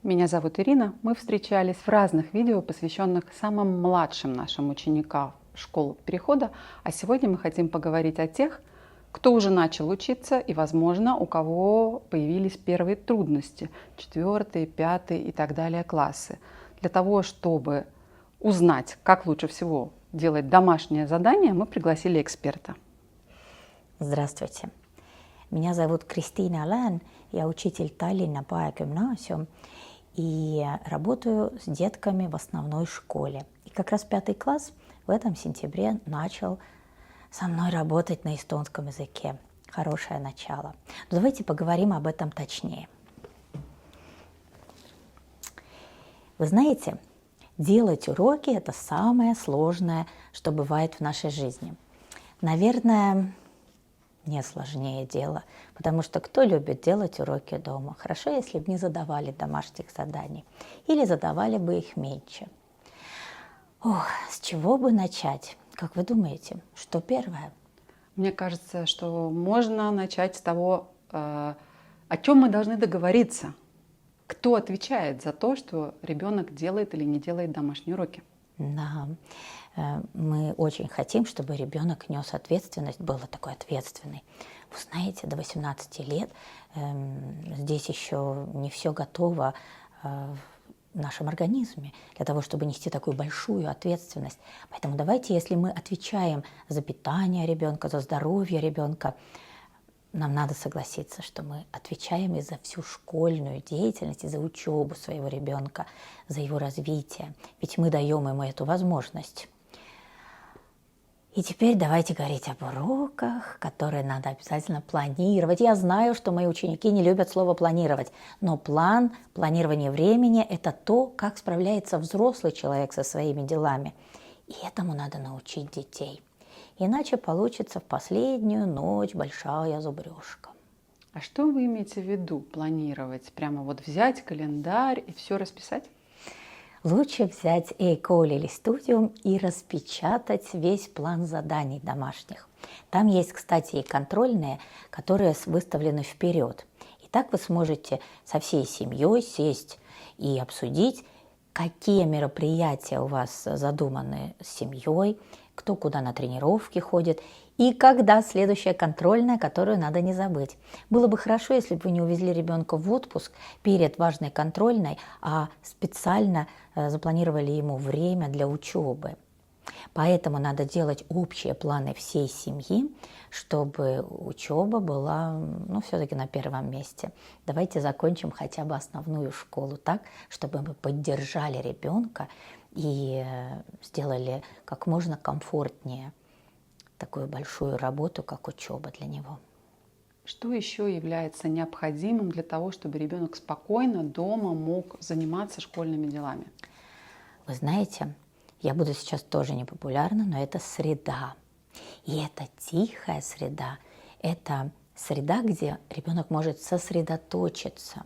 Меня зовут Ирина. Мы встречались в разных видео, посвященных самым младшим нашим ученикам школ перехода. А сегодня мы хотим поговорить о тех, кто уже начал учиться и, возможно, у кого появились первые трудности, 4, 5 и так далее классы. Для того, чтобы узнать, как лучше всего делать домашнее задание, мы пригласили эксперта. Здравствуйте. Меня зовут Кристина Лэн, я учитель Tallinna Poegümnaasium и работаю с детками в основной школе. И как раз 5 класс в этом сентябре начал со мной работать на эстонском языке. Хорошее начало. Но давайте поговорим об этом точнее. Вы знаете, делать уроки – это самое сложное, что бывает в нашей жизни. Наверное, не сложнее дело, потому что кто любит делать уроки дома? Хорошо, если бы не задавали домашних заданий или задавали бы их меньше. С чего бы начать? Как вы думаете, что первое? Мне кажется, что можно начать с того, о чем мы должны договориться. Кто отвечает за то, что ребенок делает или не делает домашние уроки? Да, мы очень хотим, чтобы ребенок нес ответственность, был такой ответственный. Вы знаете, до 18 лет здесь еще не все готово в нашем организме для того, чтобы нести такую большую ответственность. Поэтому давайте, если мы отвечаем за питание ребенка, за здоровье ребенка, нам надо согласиться, что мы отвечаем и за всю школьную деятельность, и за учебу своего ребенка, за его развитие. Ведь мы даем ему эту возможность. И теперь давайте говорить об уроках, которые надо обязательно планировать. Я знаю, что мои ученики не любят слово «планировать», но планирование времени – это то, как справляется взрослый человек со своими делами. И этому надо научить детей. Иначе получится в последнюю ночь большая зубрежка. А что вы имеете в виду планировать? Прямо вот взять календарь и все расписать? Лучше взять e-Kooli или Studium и распечатать весь план заданий домашних. Там есть, кстати, и контрольные, которые выставлены вперед. И так вы сможете со всей семьей сесть и обсудить, какие мероприятия у вас задуманы с семьей, кто куда на тренировки ходит, и когда следующая контрольная, которую надо не забыть. Было бы хорошо, если бы вы не увезли ребенка в отпуск перед важной контрольной, а специально запланировали ему время для учебы. Поэтому надо делать общие планы всей семьи, чтобы учеба была, все-таки на первом месте. Давайте закончим хотя бы основную школу так, чтобы мы поддержали ребенка и сделали как можно комфортнее такую большую работу, как учеба для него. Что еще является необходимым для того, чтобы ребенок спокойно дома мог заниматься школьными делами? Вы знаете, я буду сейчас тоже непопулярна, но это среда. И это тихая среда. Это среда, где ребенок может сосредоточиться.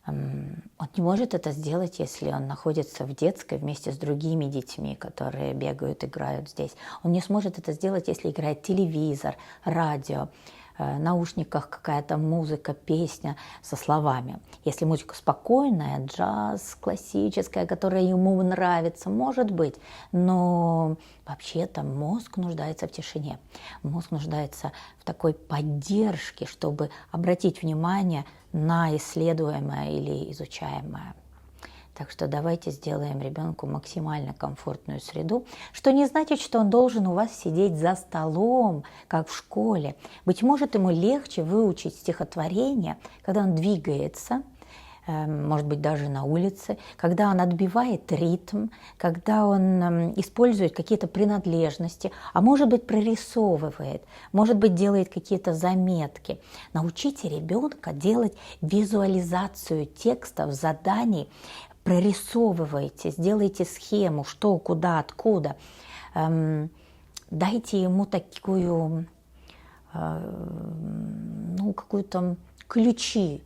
Он не может это сделать, если он находится в детской вместе с другими детьми, которые бегают, играют здесь. Он не сможет это сделать, если играет телевизор, радио, в наушниках какая-то музыка, песня со словами. Если музыка спокойная, джаз, классическая, которая ему нравится, может быть, но вообще-то мозг нуждается в тишине. Мозг нуждается в такой поддержке, чтобы обратить внимание на исследуемое или изучаемое. Так что давайте сделаем ребенку максимально комфортную среду, что не значит, что он должен у вас сидеть за столом, как в школе. Быть может, ему легче выучить стихотворение, когда он двигается, может быть, даже на улице, когда он отбивает ритм, когда он использует какие-то принадлежности, а может быть, прорисовывает, может быть, делает какие-то заметки. Научите ребенка делать визуализацию текстов, заданий, прорисовывайте, сделайте схему, что, куда, откуда. Дайте ему такую, какую-то ключи,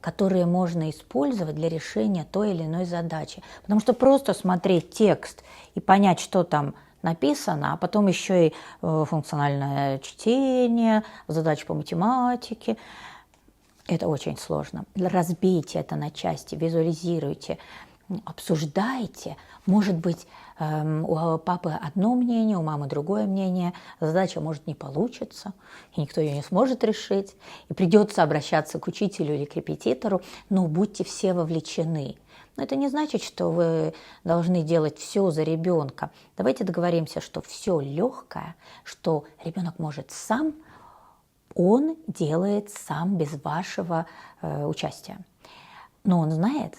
которые можно использовать для решения той или иной задачи. Потому что просто смотреть текст и понять, что там написано, а потом еще и функциональное чтение, задачи по математике, Это очень сложно. Разбейте это на части, визуализируйте, обсуждайте. Может быть, у папы одно мнение, у мамы другое мнение. Задача может не получиться, и никто ее не сможет решить. И придется обращаться к учителю или к репетитору, но будьте все вовлечены. Но это не значит, что вы должны делать все за ребенка. Давайте договоримся, что все легкое, что ребенок может сам, он делает сам без вашего участия. Но он знает,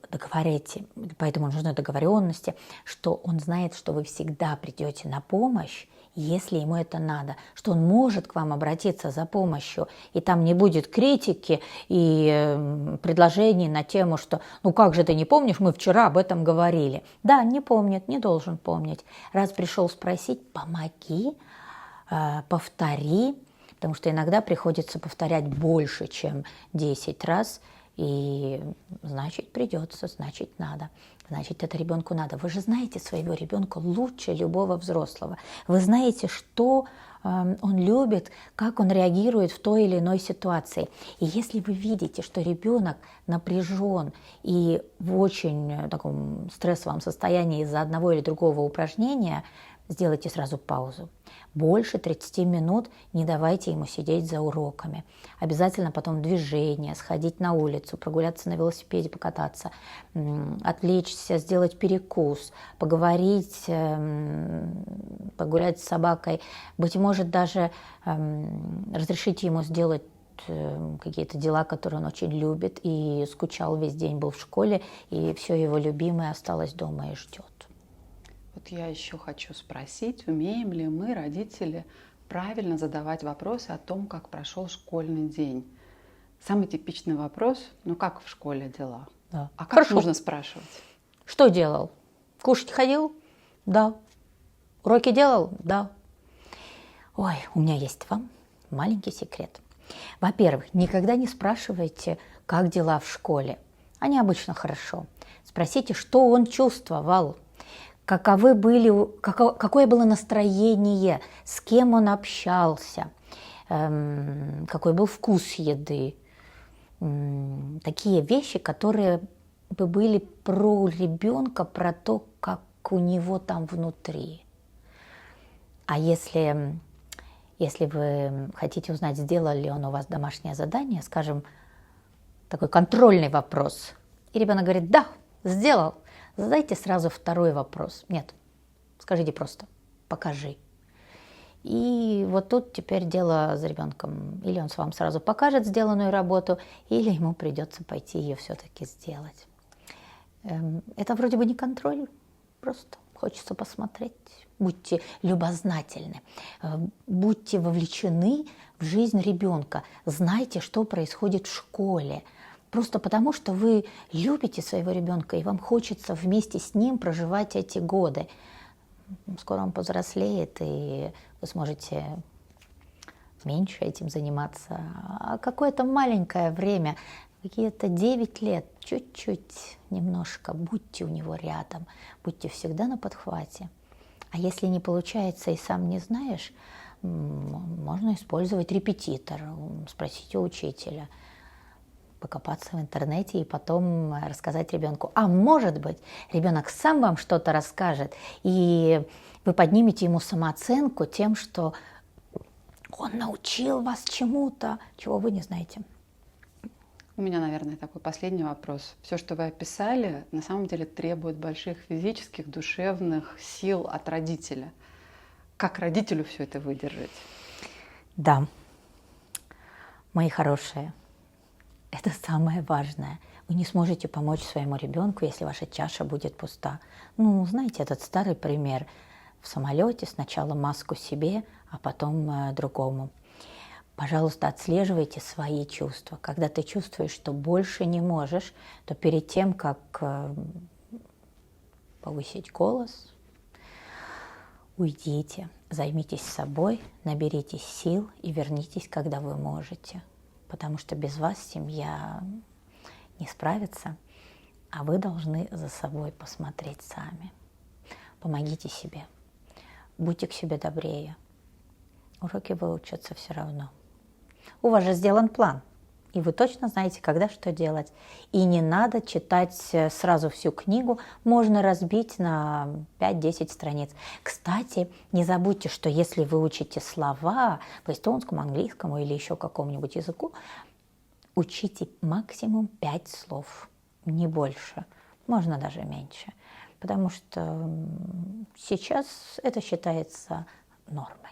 договорите, поэтому нужны договоренности, что он знает, что вы всегда придете на помощь, если ему это надо, что он может к вам обратиться за помощью, и там не будет критики и предложений на тему, что «ну как же ты не помнишь, мы вчера об этом говорили». Да, не помнит, не должен помнить. Раз пришел спросить, помоги, повтори, потому что иногда приходится повторять больше, чем 10 раз, и значит придется, значит надо, значит это ребенку надо. Вы же знаете своего ребенка лучше любого взрослого. Вы знаете, что он любит, как он реагирует в той или иной ситуации. И если вы видите, что ребенок напряжен и в очень таком стрессовом состоянии из-за одного или другого упражнения, сделайте сразу паузу. Больше 30 минут не давайте ему сидеть за уроками. Обязательно потом движение, сходить на улицу, прогуляться на велосипеде, покататься, отвлечься, сделать перекус, поговорить, погулять с собакой. Быть может, даже разрешите ему сделать какие-то дела, которые он очень любит и скучал весь день, был в школе, и все его любимое осталось дома и ждет. Вот я еще хочу спросить, умеем ли мы, родители, правильно задавать вопросы о том, как прошел школьный день? Самый типичный вопрос, ну как в школе дела? Да. А как Хорошо. нужно спрашивать? Что делал? Кушать ходил? Да. Уроки делал? Да. Ой, у меня есть вам маленький секрет. Во-первых, никогда не спрашивайте, как дела в школе. Они обычно хорошо. Спросите, что он чувствовал. Какое было настроение, с кем он общался, какой был вкус еды. Такие вещи, которые бы были про ребенка, про то, как у него там внутри. А если вы хотите узнать, сделал ли он у вас домашнее задание, скажем, такой контрольный вопрос, и ребенок говорит «да, сделал», задайте сразу второй вопрос. Нет, скажите просто «покажи». И вот тут теперь дело за ребенком. Или он вам сразу покажет сделанную работу, или ему придется пойти ее все-таки сделать. Это вроде бы не контроль, просто хочется посмотреть. Будьте любознательны, будьте вовлечены в жизнь ребенка, знайте, что происходит в школе. Просто потому, что вы любите своего ребенка, и вам хочется вместе с ним проживать эти годы. Скоро он повзрослеет, и вы сможете меньше этим заниматься. А какое-то маленькое время, какие-то 9 лет, чуть-чуть, немножко, будьте у него рядом, будьте всегда на подхвате. А если не получается и сам не знаешь, можно использовать репетитор, спросить у учителя, покопаться в интернете и потом рассказать ребенку. А может быть, ребенок сам вам что-то расскажет, и вы поднимете ему самооценку тем, что он научил вас чему-то, чего вы не знаете. У меня, наверное, такой последний вопрос. Все, что вы описали, на самом деле требует больших физических, душевных сил от родителя. Как родителю все это выдержать? Да, мои хорошие, это самое важное. Вы не сможете помочь своему ребенку, если ваша чаша будет пуста. Ну, знаете, этот старый пример. В самолете сначала маску себе, а потом другому. Пожалуйста, отслеживайте свои чувства. Когда ты чувствуешь, что больше не можешь, то перед тем, как повысить голос, уйдите, займитесь собой, наберитесь сил и вернитесь, когда вы можете. Потому что без вас семья не справится, а вы должны за собой посмотреть сами. Помогите себе, будьте к себе добрее. Уроки выучатся все равно. У вас же сделан план, и вы точно знаете, когда что делать. И не надо читать сразу всю книгу, можно разбить на 5-10 страниц. Кстати, не забудьте, что если вы учите слова по эстонскому, английскому или еще какому-нибудь языку, учите максимум 5 слов, не больше, можно даже меньше, потому что сейчас это считается нормой.